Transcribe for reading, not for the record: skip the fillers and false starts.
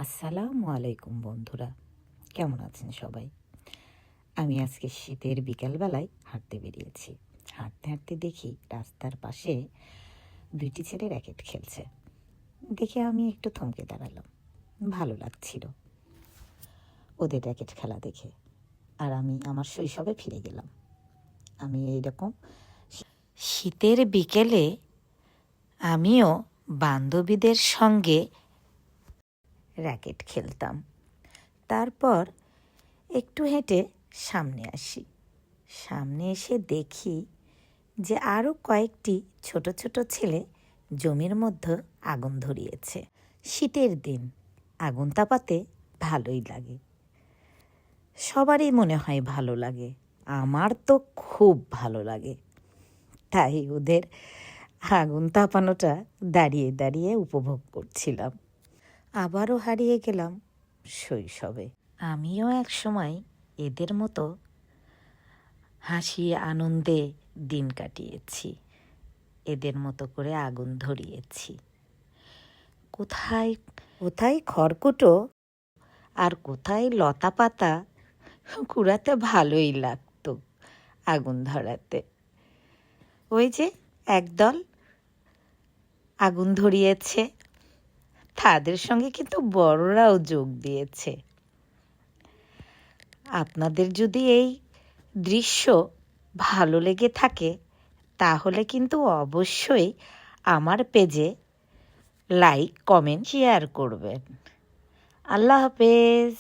আসসালামু আলাইকুম বন্ধুরা, কেমন আছেন সবাই? আমি আজকে শীতের বিকালবেলায় হাঁটতে বেরিয়েছি। হাঁটতে হাঁটতে দেখি রাস্তার পাশে দুইটি ছেলে র্যাকেট খেলছে। দেখে আমি একটু থমকে দাঁড়ালাম। ভালো লাগছিল ওদের র্যাকেট খেলা দেখে। আর আমি আমার শৈশবে ফিরে গেলাম। আমি এইরকম শীতের বিকেলে আমিও বান্ধবীদের সঙ্গে র্যাকেট খেলতাম। তারপর একটু হেঁটে সামনে আসি। সামনে এসে দেখি যে আরও কয়েকটি ছোট ছোট ছেলে জমির মধ্যে আগুন ধরিয়েছে। শীতের দিন আগুন তাপাতে ভালোই লাগে, সবারই মনে হয় ভালো লাগে। আমার তো খুব ভালো লাগে। তাই ওদের আগুন তাপানোটা দাঁড়িয়ে দাঁড়িয়ে উপভোগ করছিলাম। আবারও হারিয়ে গেলাম শৈশবে। আমিও এক সময় এদের মতো হাসি আনন্দে দিন কাটিয়েছি, এদের মতো করে আগুন ধরিয়েছি। কোথায় কোথায় খড়কুটো আর কোথায় লতা পাতা কুড়াতে ভালোই লাগতো আগুন ধরাতে। ওই যে একদল আগুন ধরিয়েছে, তাদের সঙ্গে কিন্তু বড়রাও যোগ দিয়েছে। আপনাদের যদি এই দৃশ্য ভালো লেগে থাকে তাহলে কিন্তু অবশ্যই আমার পেজে লাইক, কমেন্ট, শেয়ার করবেন। আল্লাহ হাফেজ।